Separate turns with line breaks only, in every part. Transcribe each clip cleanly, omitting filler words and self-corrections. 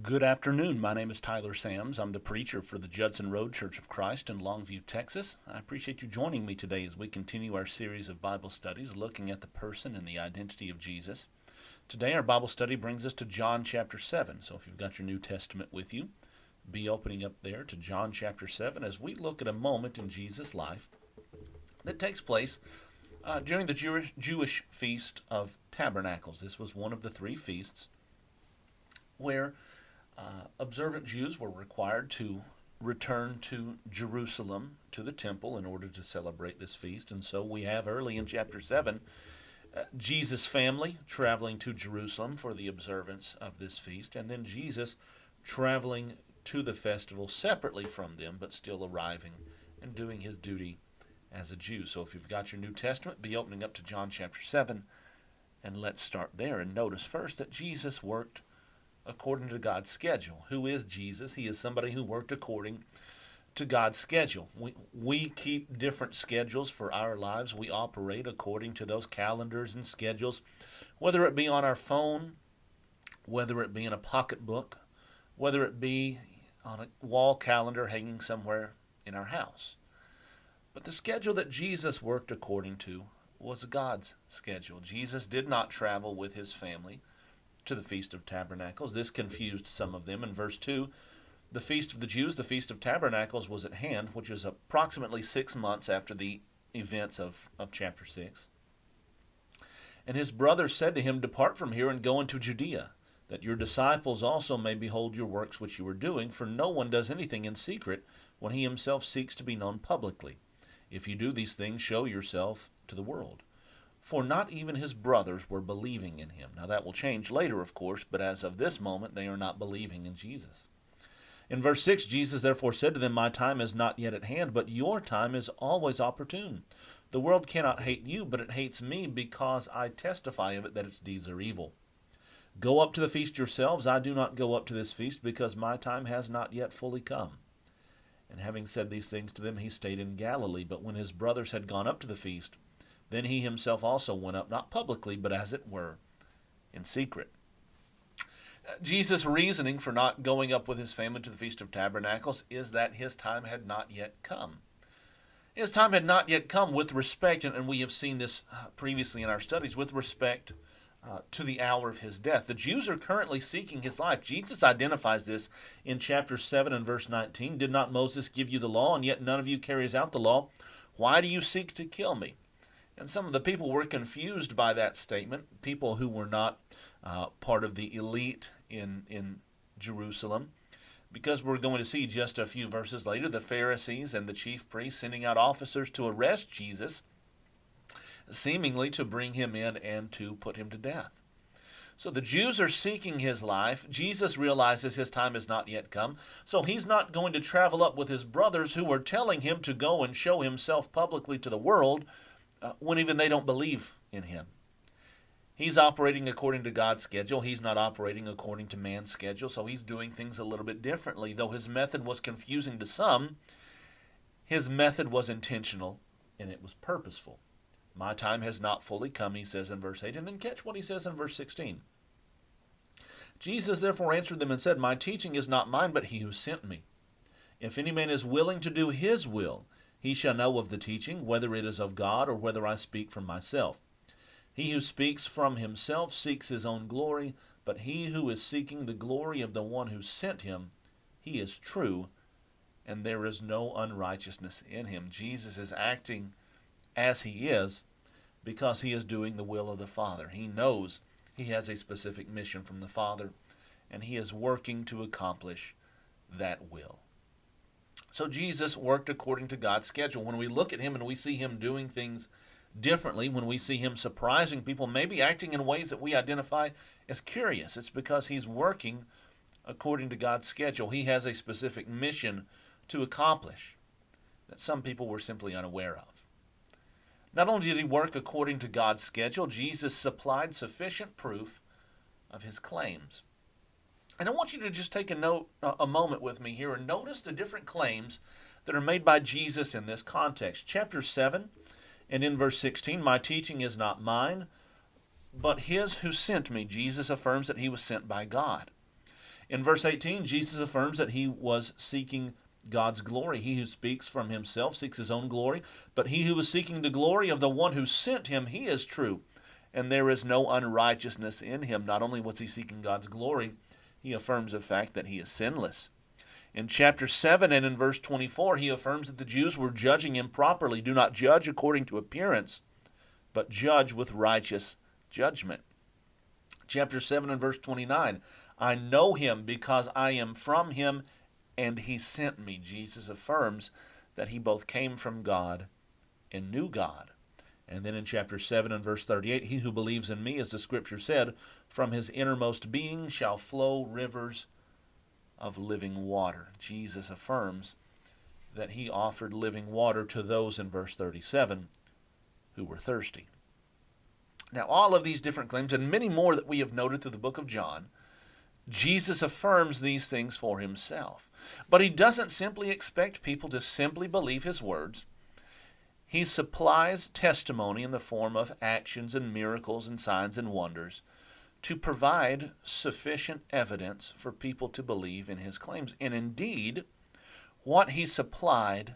Good afternoon. My name is Tyler Sams. I'm the preacher for the Judson Road Church of Christ in Longview, Texas. I appreciate you joining me today as we continue our series of Bible studies looking at the person and the identity of Jesus. Today our Bible study brings us to John chapter 7. So if you've got your New Testament with you, be opening up there to John chapter 7 as we look at a moment in Jesus' life that takes place during the Jewish Feast of Tabernacles. This was one of the three feasts where observant Jews were required to return to Jerusalem, to the temple, in order to celebrate this feast. And so we have early in chapter 7, Jesus' family traveling to Jerusalem for the observance of this feast, and then Jesus traveling to the festival separately from them, but still arriving and doing his duty as a Jew. So if you've got your New Testament, be opening up to John chapter 7, and let's start there. And notice first that Jesus worked according to God's schedule. Who is Jesus? He is somebody who worked according to God's schedule. We keep different schedules for our lives. We operate according to those calendars and schedules, whether it be on our phone, whether it be in a pocketbook, whether it be on a wall calendar hanging somewhere in our house. But the schedule that Jesus worked according to was God's schedule. Jesus did not travel with his family to the Feast of Tabernacles. This confused some of them. In verse 2, the Feast of the Jews, the Feast of Tabernacles, was at hand, which is approximately 6 months after the events of chapter 6. And his brothers said to him, "Depart from here and go into Judea, that your disciples also may behold your works which you are doing, for no one does anything in secret when he himself seeks to be known publicly. If you do these things, show yourself to the world." For not even his brothers were believing in him. Now that will change later, of course, but as of this moment, they are not believing in Jesus. In verse 6, Jesus therefore said to them, "My time is not yet at hand, but your time is always opportune. The world cannot hate you, but it hates me because I testify of it that its deeds are evil. Go up to the feast yourselves. I do not go up to this feast because my time has not yet fully come." And having said these things to them, he stayed in Galilee. But when his brothers had gone up to the feast, then he himself also went up, not publicly, but as it were, in secret. Jesus' reasoning for not going up with his family to the Feast of Tabernacles is that his time had not yet come. His time had not yet come with respect, and we have seen this previously in our studies, with respect to the hour of his death. The Jews are currently seeking his life. Jesus identifies this in chapter 7 and verse 19. "Did not Moses give you the law, and yet none of you carries out the law? Why do you seek to kill me?" And some of the people were confused by that statement, people who were not part of the elite in Jerusalem, because we're going to see just a few verses later the Pharisees and the chief priests sending out officers to arrest Jesus, seemingly to bring him in and to put him to death. So the Jews are seeking his life. Jesus realizes his time has not yet come, so he's not going to travel up with his brothers who are telling him to go and show himself publicly to the world, when even they don't believe in him. He's operating according to God's schedule. He's not operating according to man's schedule, so he's doing things a little bit differently. Though his method was confusing to some, his method was intentional and it was purposeful. "My time has not fully come," he says in verse 8, and then catch what he says in verse 16. "Jesus therefore answered them and said, My teaching is not mine, but he who sent me. If any man is willing to do his will, he shall know of the teaching, whether it is of God or whether I speak from myself. He who speaks from himself seeks his own glory, but he who is seeking the glory of the one who sent him, he is true, and there is no unrighteousness in him." Jesus is acting as he is because he is doing the will of the Father. He knows he has a specific mission from the Father, and he is working to accomplish that will. So Jesus worked according to God's schedule. When we look at him and we see him doing things differently, when we see him surprising people, maybe acting in ways that we identify as curious, it's because he's working according to God's schedule. He has a specific mission to accomplish that some people were simply unaware of. Not only did he work according to God's schedule, Jesus supplied sufficient proof of his claims. And I want you to just take a moment with me here and notice the different claims that are made by Jesus in this context. Chapter 7 and in verse 16, "My teaching is not mine, but his who sent me." Jesus affirms that he was sent by God. In verse 18, Jesus affirms that he was seeking God's glory. He who speaks from himself seeks his own glory, but he who is seeking the glory of the one who sent him, he is true, and there is no unrighteousness in him. Not only was he seeking God's glory, he affirms the fact that he is sinless. In chapter 7 and in verse 24, he affirms that the Jews were judging him properly. Do not judge according to appearance, but judge with righteous judgment. Chapter 7 and verse 29, I know him because I am from him, and he sent me. Jesus affirms that he both came from God and knew God. And then in chapter 7 and verse 38, he who believes in me, as the scripture said, from his innermost being shall flow rivers of living water. Jesus affirms that he offered living water to those in verse 37 who were thirsty. Now, all of these different claims and many more that we have noted through the book of John, Jesus affirms these things for himself. But he doesn't simply expect people to simply believe his words. He supplies testimony in the form of actions and miracles and signs and wonders to provide sufficient evidence for people to believe in his claims. And indeed, what he supplied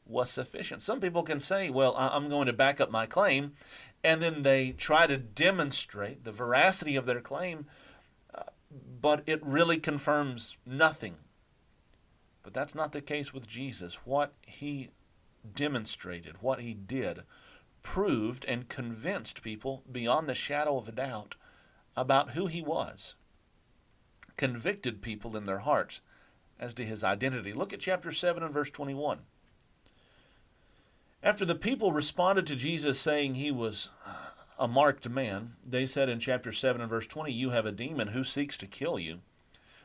was sufficient. Some people can say, well, I'm going to back up my claim, and then they try to demonstrate the veracity of their claim, but it really confirms nothing. But that's not the case with Jesus. What he demonstrated, what he did, proved and convinced people beyond the shadow of a doubt about who he was, convicted people in their hearts as to his identity. Look at chapter 7 and verse 21. After the people responded to Jesus saying he was a marked man, they said in chapter 7 and verse 20, you have a demon who seeks to kill you.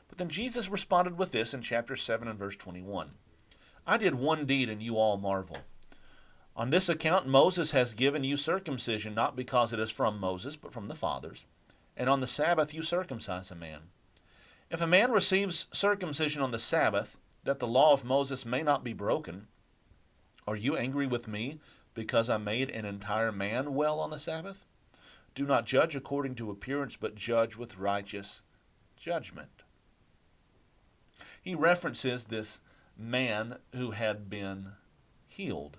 But then Jesus responded with this in chapter 7 and verse 21. I did one deed and you all marvel. On this account Moses has given you circumcision, not because it is from Moses, but from the fathers. And on the Sabbath you circumcise a man. If a man receives circumcision on the Sabbath, that the law of Moses may not be broken, are you angry with me because I made an entire man well on the Sabbath? Do not judge according to appearance, but judge with righteous judgment. He references this man who had been healed,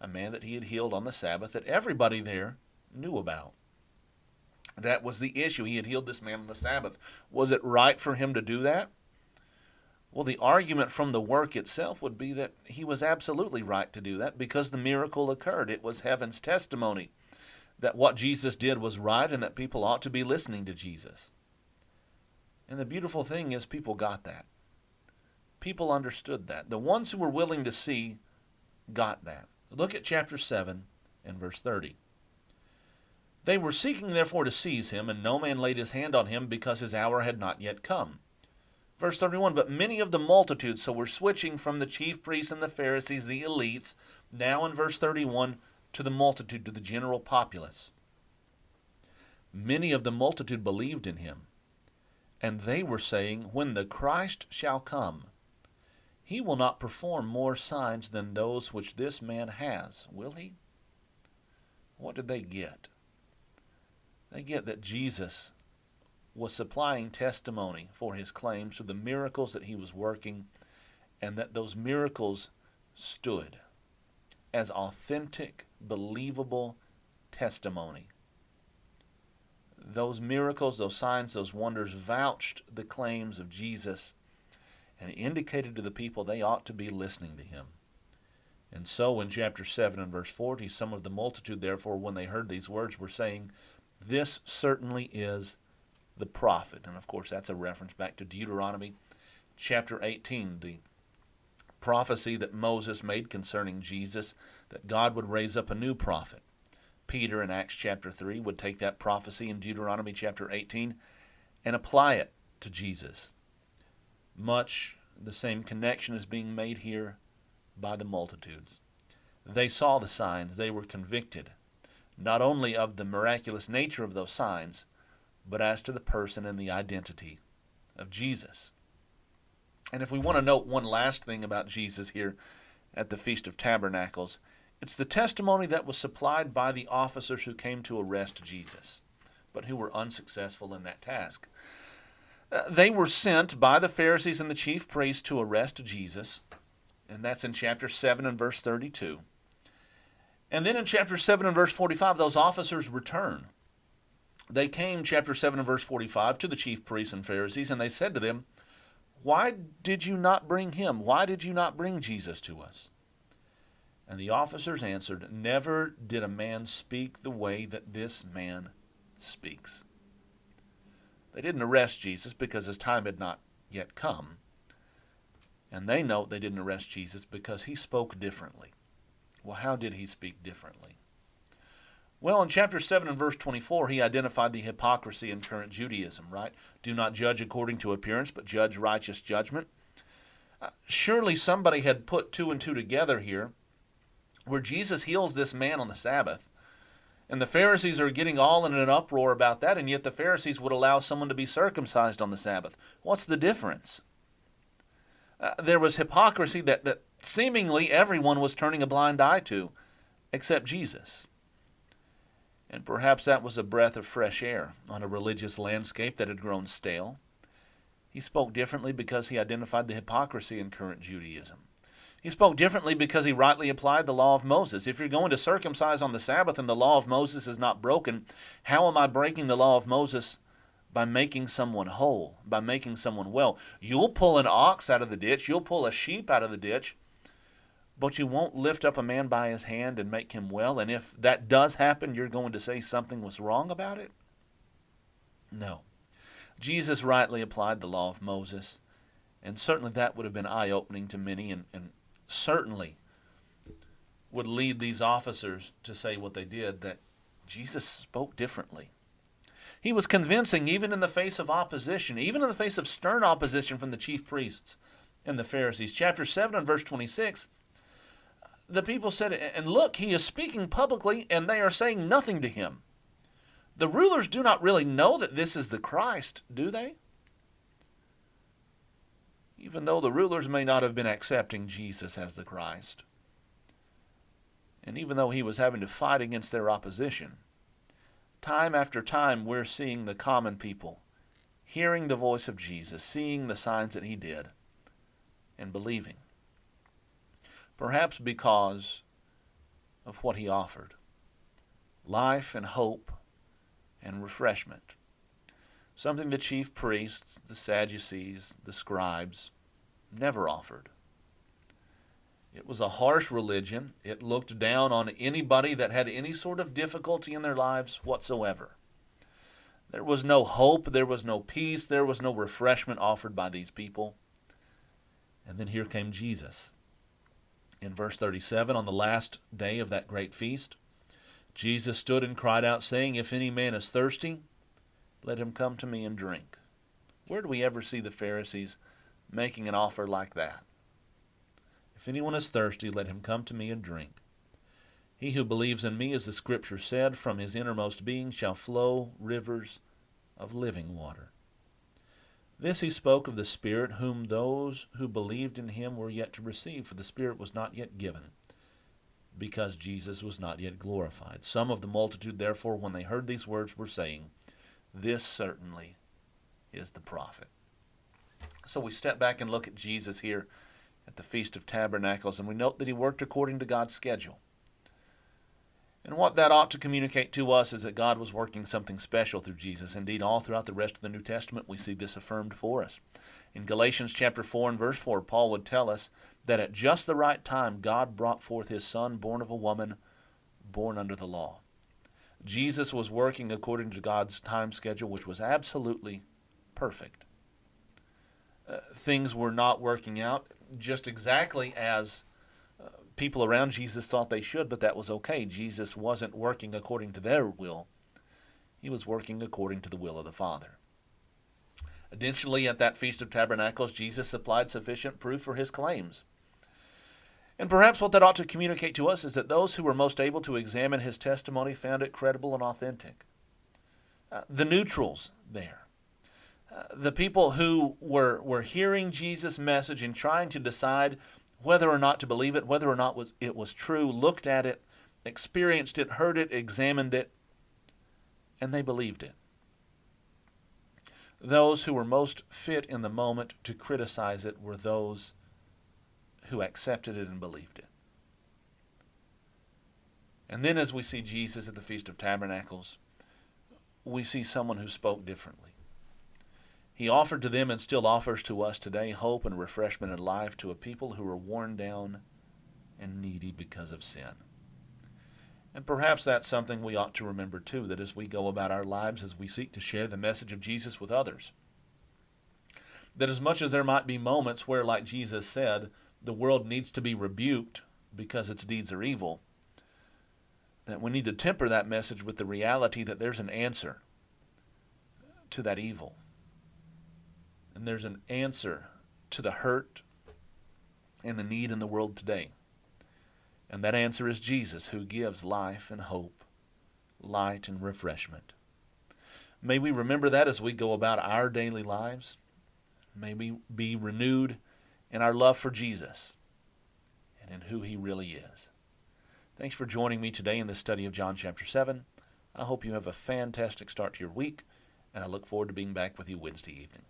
a man that he had healed on the Sabbath that everybody there knew about. That was the issue. He had healed this man on the Sabbath. Was it right for him to do that? Well, the argument from the work itself would be that he was absolutely right to do that because the miracle occurred. It was heaven's testimony that what Jesus did was right and that people ought to be listening to Jesus. And the beautiful thing is people got that. People understood that. The ones who were willing to see got that. Look at chapter 7 and verse 30. They were seeking therefore to seize him, and no man laid his hand on him because his hour had not yet come. Verse 31, but many of the multitude, so we're switching from the chief priests and the Pharisees, the elites, now in verse 31, to the multitude, to the general populace. Many of the multitude believed in him, and they were saying, when the Christ shall come, he will not perform more signs than those which this man has, will he? What did they get? They get that Jesus was supplying testimony for his claims to the miracles that he was working, and that those miracles stood as authentic, believable testimony. Those miracles, those signs, those wonders vouched the claims of Jesus and indicated to the people they ought to be listening to him. And so in chapter 7 and verse 40, some of the multitude, therefore, when they heard these words, were saying, this certainly is the prophet. And of course, that's a reference back to Deuteronomy chapter 18, the prophecy that Moses made concerning Jesus, that God would raise up a new prophet. Peter in Acts chapter 3 would take that prophecy in Deuteronomy chapter 18 and apply it to Jesus. Much the same connection is being made here by the multitudes. They saw the signs. They were convicted, not only of the miraculous nature of those signs, but as to the person and the identity of Jesus. And if we want to note one last thing about Jesus here at the Feast of Tabernacles, it's the testimony that was supplied by the officers who came to arrest Jesus, but who were unsuccessful in that task. They were sent by the Pharisees and the chief priests to arrest Jesus, and that's in chapter 7 and verse 32. And then in chapter 7 and verse 45, those officers return. They came, chapter 7 and verse 45, to the chief priests and Pharisees, and they said to them, "Why did you not bring him? Why did you not bring Jesus to us?" And the officers answered, "Never did a man speak the way that this man speaks." They didn't arrest Jesus because his time had not yet come. And they know they didn't arrest Jesus because he spoke differently. Well, how did he speak differently? Well, in chapter 7 and verse 24, he identified the hypocrisy in current Judaism, right? Do not judge according to appearance, but judge righteous judgment. Surely somebody had put two and two together here, where Jesus heals this man on the Sabbath, and the Pharisees are getting all in an uproar about that, and yet the Pharisees would allow someone to be circumcised on the Sabbath. What's the difference? There was hypocrisy that seemingly everyone was turning a blind eye to, except Jesus. And perhaps that was a breath of fresh air on a religious landscape that had grown stale. He spoke differently because he identified the hypocrisy in current Judaism. He spoke differently because he rightly applied the law of Moses. If you're going to circumcise on the Sabbath and the law of Moses is not broken, how am I breaking the law of Moses? By making someone whole, by making someone well. You'll pull an ox out of the ditch, you'll pull a sheep out of the ditch, but you won't lift up a man by his hand and make him well. And if that does happen, you're going to say something was wrong about it? No. Jesus rightly applied the law of Moses, and certainly that would have been eye-opening to many, and certainly would lead these officers to say what they did, that Jesus spoke differently. He was convincing even in the face of opposition, even in the face of stern opposition from the chief priests and the Pharisees. Chapter 7 and verse 26, the people said, "And look, he is speaking publicly, and they are saying nothing to him." The rulers do not really know that this is the Christ, do they? Even though the rulers may not have been accepting Jesus as the Christ, and even though he was having to fight against their opposition, time after time we're seeing the common people hearing the voice of Jesus, seeing the signs that he did, and believing. Perhaps because of what he offered: life and hope and refreshment. Something the chief priests, the Sadducees, the scribes never offered. It was a harsh religion. It looked down on anybody that had any sort of difficulty in their lives whatsoever. There was no hope, there was no peace, there was no refreshment offered by these people. And then here came Jesus. In verse 37, on the last day of that great feast, Jesus stood and cried out, saying, "If any man is thirsty, let him come to me and drink." Where do we ever see the Pharisees making an offer like that? If anyone is thirsty, let him come to me and drink. He who believes in me, as the Scripture said, from his innermost being shall flow rivers of living water. This he spoke of the Spirit, whom those who believed in him were yet to receive, for the Spirit was not yet given, because Jesus was not yet glorified. Some of the multitude, therefore, when they heard these words, were saying, "This certainly is the prophet." So we step back and look at Jesus here at the Feast of Tabernacles, and we note that he worked according to God's schedule. And what that ought to communicate to us is that God was working something special through Jesus. Indeed, all throughout the rest of the New Testament, we see this affirmed for us. In Galatians chapter 4 and verse 4, Paul would tell us that at just the right time, God brought forth his Son, born of a woman, born under the law. Jesus was working according to God's time schedule, which was absolutely perfect. Things were not working out just exactly as people around Jesus thought they should, but that was okay. Jesus wasn't working according to their will. He was working according to the will of the Father. Additionally, at that Feast of Tabernacles, Jesus supplied sufficient proof for his claims. And perhaps what that ought to communicate to us is that those who were most able to examine his testimony found it credible and authentic. The neutrals there, the people who were hearing Jesus' message and trying to decide whether or not to believe it, whether or not it was true, looked at it, experienced it, heard it, examined it, and they believed it. those who were most fit in the moment to criticize it were those who accepted it and believed it. And then as we see Jesus at the Feast of Tabernacles, we see someone who spoke differently. He offered to them and still offers to us today hope and refreshment and life to a people who are worn down and needy because of sin. And perhaps that's something we ought to remember too, that as we go about our lives, as we seek to share the message of Jesus with others, that as much as there might be moments where, like Jesus said, the world needs to be rebuked because its deeds are evil, that we need to temper that message with the reality that there's an answer to that evil. And there's an answer to the hurt and the need in the world today. And that answer is Jesus, who gives life and hope, light and refreshment. May we remember that as we go about our daily lives. May we be renewed in our love for Jesus and in who he really is. Thanks for joining me today in this study of John chapter 7. I hope you have a fantastic start to your week, and I look forward to being back with you Wednesday evening.